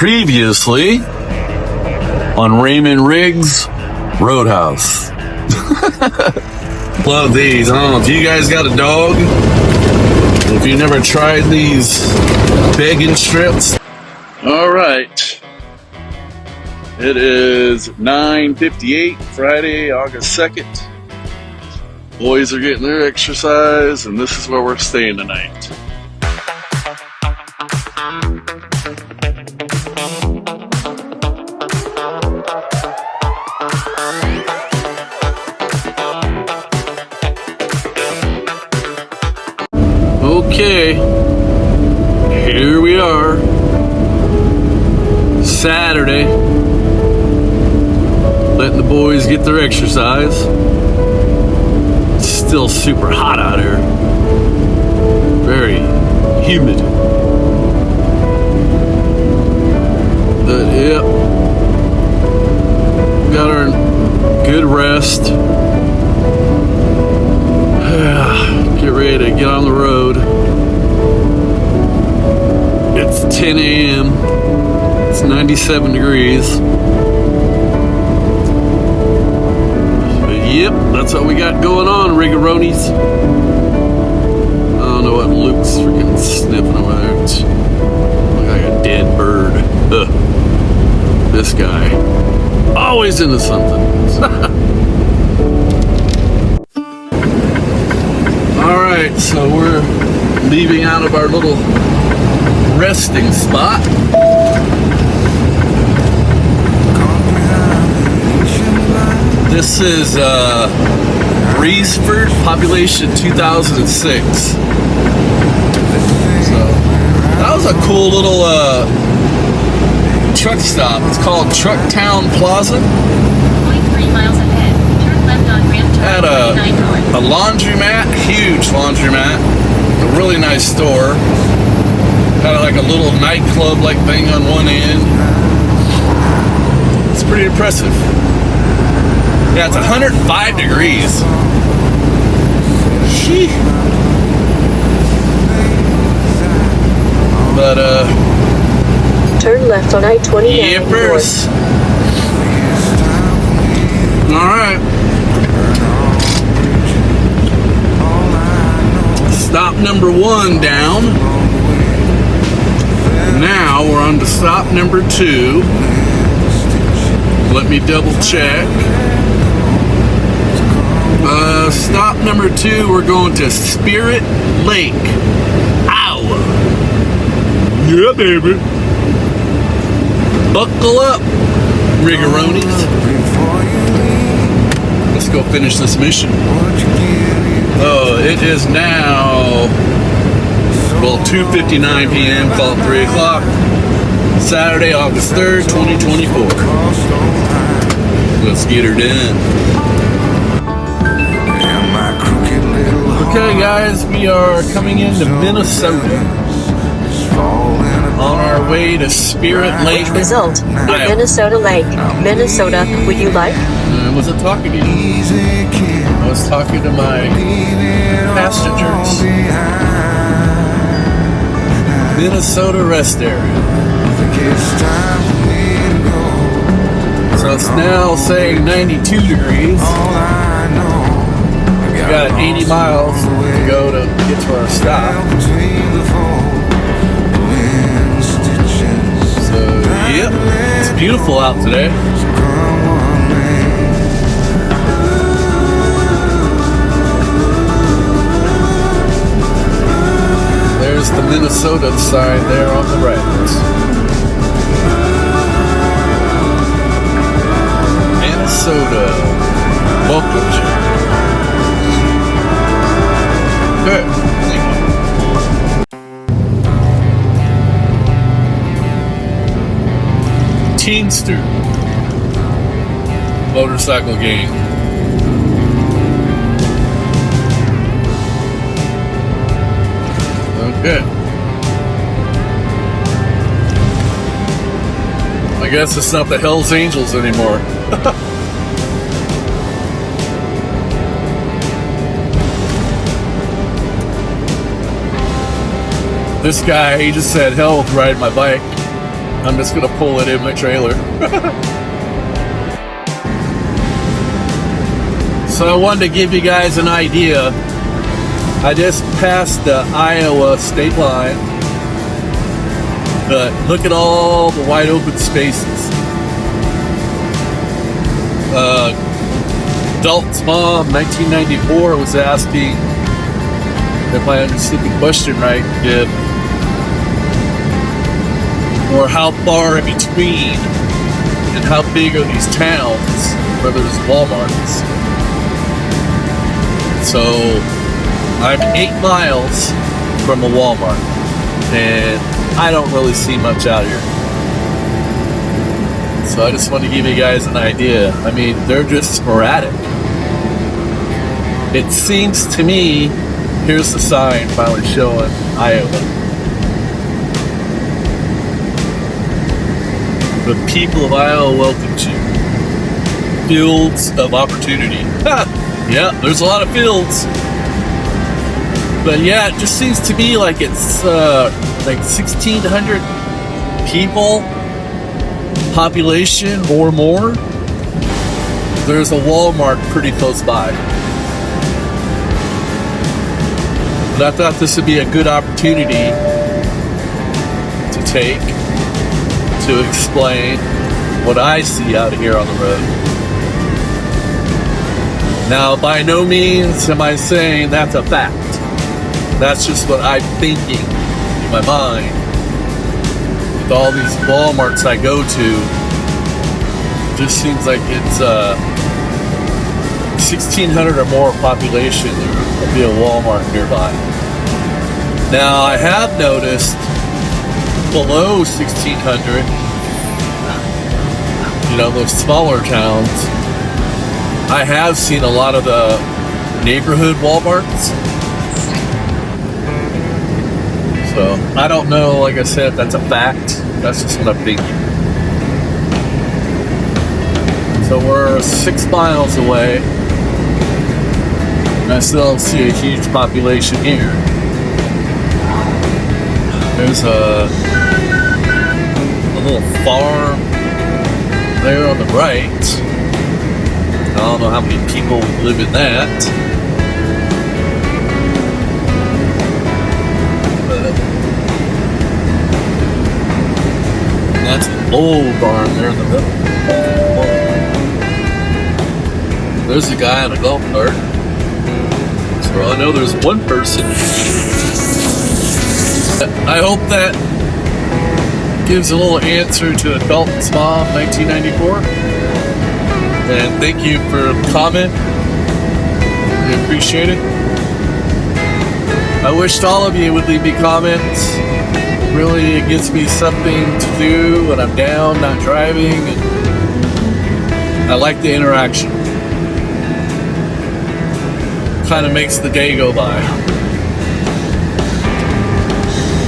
Previously on Raymond Riggs Roadhouse. Love these. I don't know if you guys got a dog. If you never tried these bacon strips. All right. It is 9:58, Friday, August 2nd. Boys are getting their exercise, and this is where we're staying tonight. Okay, here we are, Saturday, letting the boys get their exercise. It's still super hot out here, very humid. But yep, got our good rest. Get ready to get on the road. It's 10 a.m. It's 97 degrees. But yep, that's what we got going on, Rigaronis. I don't know what Luke's freaking sniffing over there. It's like a dead bird. Ugh. This guy. Always into something. Alright, so we're leaving out of our little resting spot. This is Breezeford, population 2006. So that was a cool little truck stop. It's called Trucktown Plaza. 0.3 miles ahead. Turn left on ramp to Had a 29 north. laundromat, huge laundromat, a really nice store. Had like a little nightclub-like thing on one end. It's pretty impressive. Yeah, it's 105 degrees. Sheesh. But turn left on I-29 yippers. All right. Stop number 1 down. Now we're on to stop number 2. Let me double check. Stop number 2, we're going to Spirit Lake, Iowa. Yeah, baby. Buckle up, Rigaronis. Let's go finish this mission. Oh, it is now, well, 2:59 p.m., call it 3 o'clock, Saturday, August 3rd, 2024. Let's get her done. Okay, guys, we are coming into Minnesota. On our way to Spirit Lake. Result, Iowa. Minnesota Lake, Minnesota. Would you like? I wasn't talking to you. I was talking to my passengers. Minnesota rest area. So it's now saying 92 degrees. We got 80 miles to go to get to our stop. So, yep, it's beautiful out today. There's the Minnesota sign there on the right. Minnesota welcomes you. Good. Thank you. Teamster motorcycle gang. Okay. I guess it's not the Hells Angels anymore. This guy, he just said, hell with riding my bike. I'm just gonna pull it in my trailer. So I wanted to give you guys an idea. I just passed the Iowa state line, but look at all the wide open spaces. Dalton's mom, 1994, was asking, if I understood the question right, or how far in between and how big are these towns where there's Walmarts. So I'm 8 miles from a Walmart, and I don't really see much out here. So I just want to give you guys an idea. I mean, they're just sporadic. It seems to me, here's the sign finally showing Iowa. The people of Iowa welcome you. Fields of opportunity. Yeah, there's a lot of fields. But yeah, it just seems to me like it's like 1,600 people, population or more. There's a Walmart pretty close by. But I thought this would be a good opportunity to take to explain what I see out here on the road. Now, by no means am I saying that's a fact. That's just what I'm thinking in my mind. With all these Walmarts I go to, it just seems like it's 1,600 or more population. There'll be a Walmart nearby. Now, I have noticed below 1,600, those smaller towns, I have seen a lot of the neighborhood Walmarts. So, I don't know, like I said, if that's a fact. That's just what I'm thinking. So we're 6 miles away, and I still don't see a huge population here. There's a little farm there on the right. I don't know how many people live in that. But that's an old barn there in the middle. There's a guy on a golf cart. So I know there's one person. I hope that gives a little answer to Dalton's mom, 1994. And thank you for the comment. I appreciate it. I wished all of you would leave me comments. Really, it gives me something to do when I'm down, not driving. And I like the interaction. Kind of makes the day go by.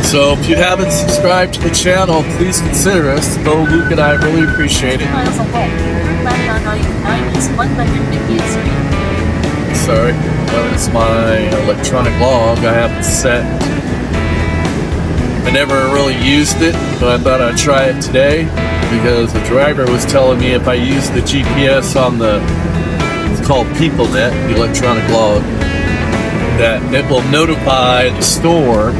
So if you haven't subscribed to the channel, please consider us. Though Luke and I really appreciate it. 2 miles ahead, turn left on I-9 East 150th Street. Sorry, that is my electronic log. I have it set. I never really used it, but I thought I'd try it today because the driver was telling me if I use the GPS on it's called PeopleNet, the electronic log, that it will notify the store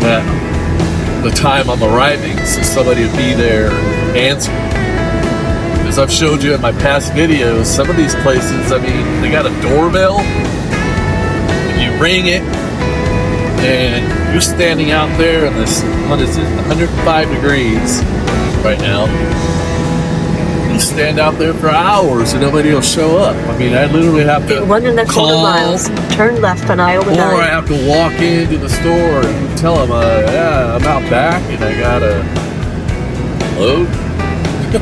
that the time I'm arriving, so somebody will be there answering. As I've showed you in my past videos, some of these places, I mean, they got a doorbell, and you ring it, and you're standing out there in this, 105 degrees right now. You stand out there for hours and nobody will show up. I mean, I literally have to In 1.25 call, miles, turn left on Iowa or 9. I have to walk into the store and tell them, yeah, I'm out back and I gotta load.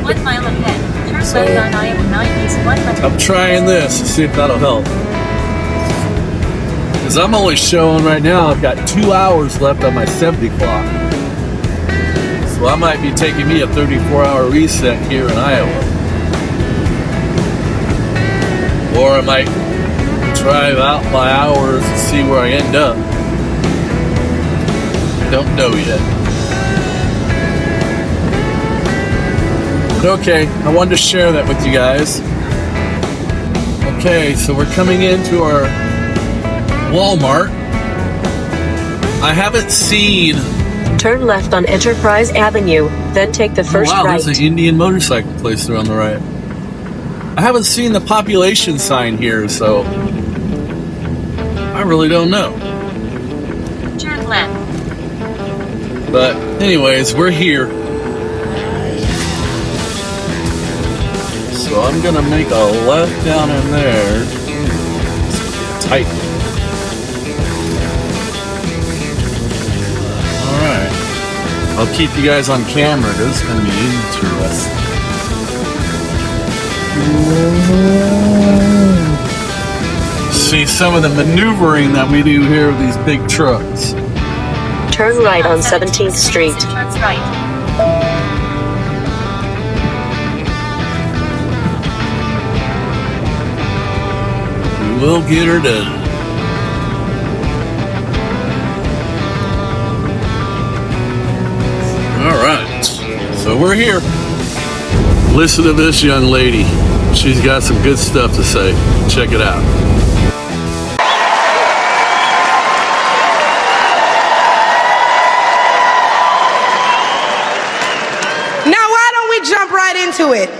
1 mile ahead, turn So, left on Iowa 9 East 150th. I'm trying this to see if that'll help. Because I'm only showing right now, I've got 2 hours left on my 70 clock. So I might be taking me a 34-hour reset here in Iowa. Or I might drive out my hours and see where I end up. Don't know yet. Okay, I wanted to share that with you guys. Okay, so we're coming into our Walmart. I haven't seen... Turn left on Enterprise Avenue, then take the first wow, right. there's an Indian motorcycle place there on the right. I haven't seen the population sign here, so I really don't know. Turn left. But anyways, we're here. So I'm gonna make a left down in there. It's tight. Alright. I'll keep you guys on camera. This is gonna be interesting. See some of the maneuvering that we do here with these big trucks. Turn right on 17th Street. Turns right. We'll get her done. All right, so we're here. Listen to this young lady. She's got some good stuff to say. Check it out. Now, why don't we jump right into it?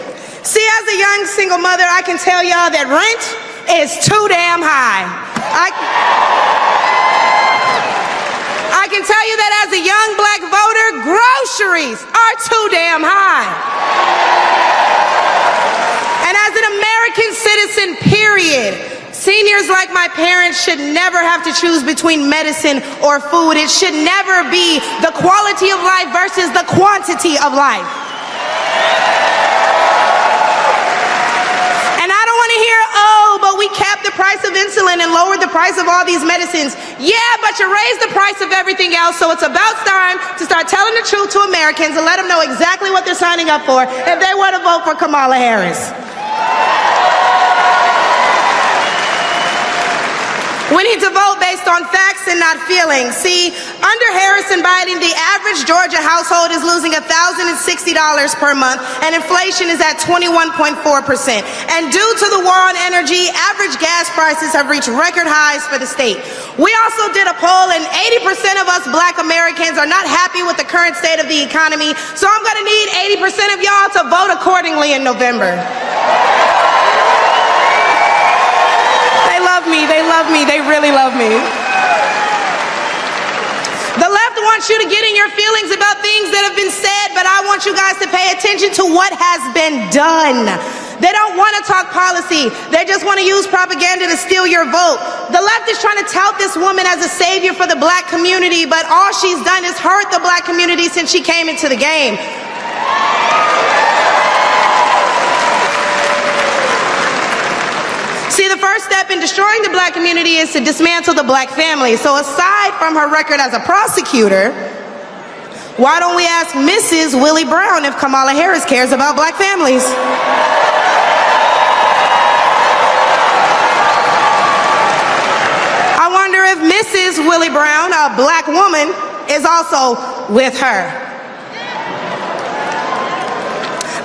See, as a young single mother, I can tell y'all that rent is too damn high. I can tell you that as a young black voter, groceries are too damn high. And as an American citizen, period, seniors like my parents should never have to choose between medicine or food. It should never be the quality of life versus the quantity of life. And I don't want to hear, oh, but we capped the price of insulin and lowered the price of all these medicines. Yeah, but you raised the price of everything else, so it's about time to start telling the truth to Americans and let them know exactly what they're signing up for if they want to vote for Kamala Harris. We need to vote based on facts and not feelings. See, under Harris and Biden, the average Georgia household is losing $1,060 per month, and inflation is at 21.4%. And due to the war on energy, average gas prices have reached record highs for the state. We also did a poll, and 80% of us black Americans are not happy with the current state of the economy, so I'm gonna need 80% of y'all to vote accordingly in November. They love me, they really love me. The left wants you to get in your feelings about things that have been said, but I want you guys to pay attention to what has been done. They don't want to talk policy. They just want to use propaganda to steal your vote. The left is trying to tout this woman as a savior for the black community, but all she's done is hurt the black community since she came into the game. See, the first step in destroying the black community is to dismantle the black family. So aside from her record as a prosecutor, why don't we ask Mrs. Willie Brown if Kamala Harris cares about black families? I wonder if Mrs. Willie Brown, a black woman, is also with her.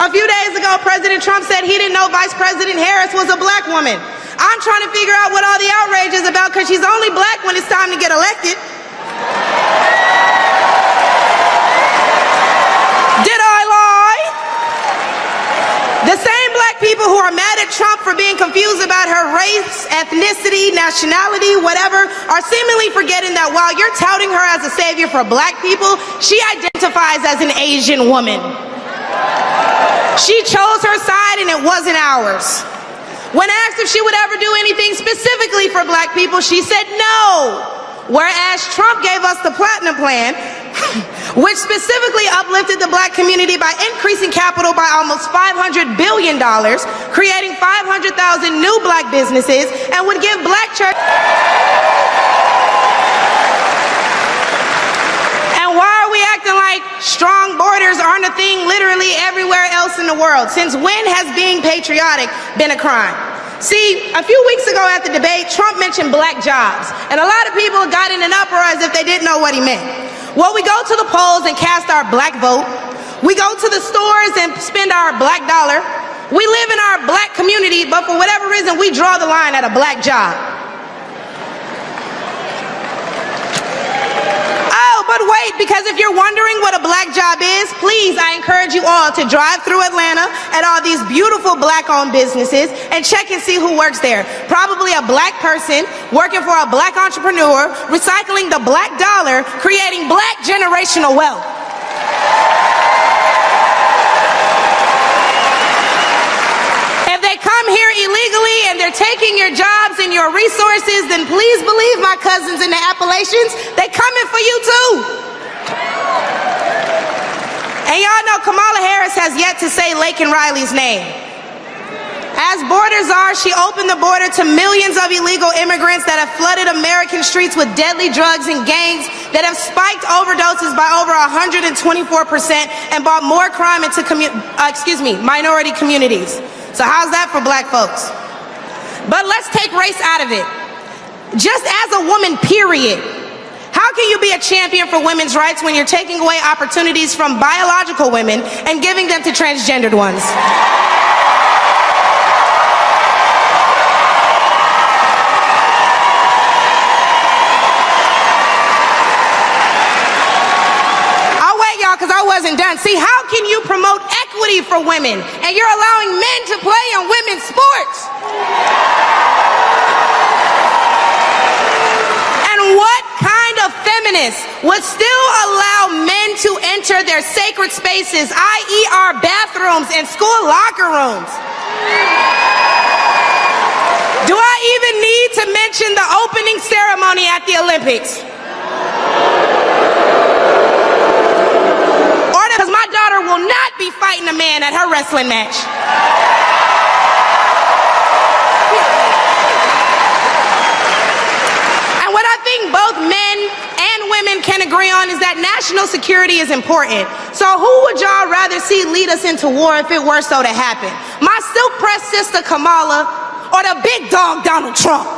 A few days ago, President Trump said he didn't know Vice President Harris was a black woman. I'm trying to figure out what all the outrage is about because she's only black when it's time to get elected. Did I lie? The same black people who are mad at Trump for being confused about her race, ethnicity, nationality, whatever, are seemingly forgetting that while you're touting her as a savior for black people, she identifies as an Asian woman. She chose her side and it wasn't ours. When asked if she would ever do anything specifically for black people, she said no. Whereas Trump gave us the Platinum Plan, which specifically uplifted the black community by increasing capital by almost $500 billion, creating 500,000 new black businesses, and would give black church... acting like strong borders aren't a thing literally everywhere else in the world. Since when has being patriotic been a crime? See, a few weeks ago at the debate, Trump mentioned black jobs, and a lot of people got in an uproar as if they didn't know what he meant. Well, we go to the polls and cast our black vote. We go to the stores and spend our black dollar. We live in our black community, but for whatever reason, we draw the line at a black job. Oh, but wait, because if you're wondering what a black job is, please, I encourage you all to drive through Atlanta at all these beautiful black-owned businesses and check and see who works there. Probably a black person working for a black entrepreneur, recycling the black dollar, creating black generational wealth. If they come here illegally and they're taking your jobs and your resources, then please believe my cousins in the Appalachians, they coming for you too. And y'all know Kamala Harris has yet to say Laken Riley's name. As border czar, she opened the border to millions of illegal immigrants that have flooded American streets with deadly drugs and gangs that have spiked overdoses by over 124% and brought more crime into minority communities. So how's that for black folks? But let's take race out of it. Just as a woman, period. How can you be a champion for women's rights when you're taking away opportunities from biological women and giving them to transgendered ones? Because I wasn't done. See, how can you promote equity for women and you're allowing men to play in women's sports? And what kind of feminist would still allow men to enter their sacred spaces, i.e. our bathrooms and school locker rooms? Do I even need to mention the opening ceremony at the Olympics? Because my daughter will not be fighting a man at her wrestling match. And what I think both men and women can agree on is that national security is important. So who would y'all rather see lead us into war if it were so to happen? My silk-pressed sister Kamala or the big dog Donald Trump?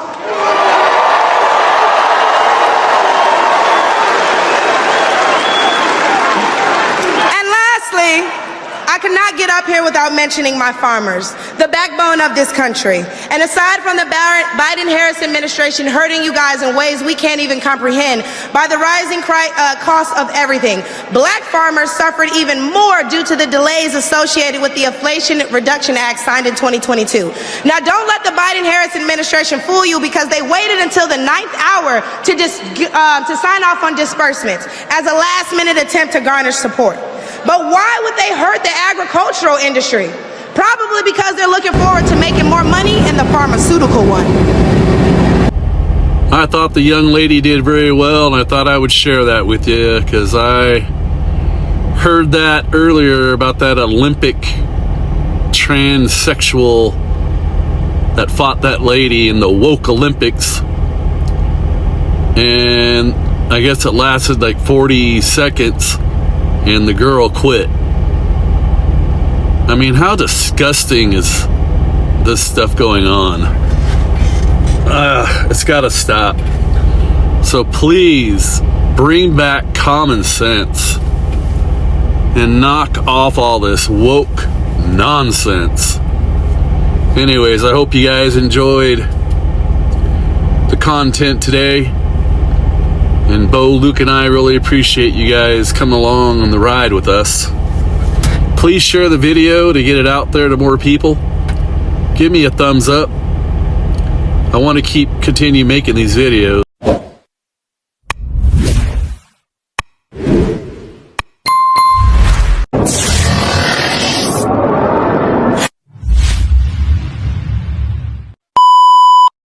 I could not get up here without mentioning my farmers, the backbone of this country. And aside from the Biden-Harris administration hurting you guys in ways we can't even comprehend by the rising cost of everything, black farmers suffered even more due to the delays associated with the Inflation Reduction Act signed in 2022. Now, don't let the Biden-Harris administration fool you because they waited until the 9th hour to sign off on disbursements as a last-minute attempt to garner support. But why would they hurt the agricultural industry? Probably because they're looking forward to making more money in the pharmaceutical one. I thought the young lady did very well, and I thought I would share that with you because I heard that earlier about that Olympic transsexual that fought that lady in the woke Olympics. And I guess it lasted like 40 seconds. And the girl quit. I mean, how disgusting is this stuff going on? It's gotta stop. So please bring back common sense and knock off all this woke nonsense. Anyways, I hope you guys enjoyed the content today. And Bo, Luke, and I really appreciate you guys coming along on the ride with us. Please share the video to get it out there to more people. Give me a thumbs up. I want to continue making these videos.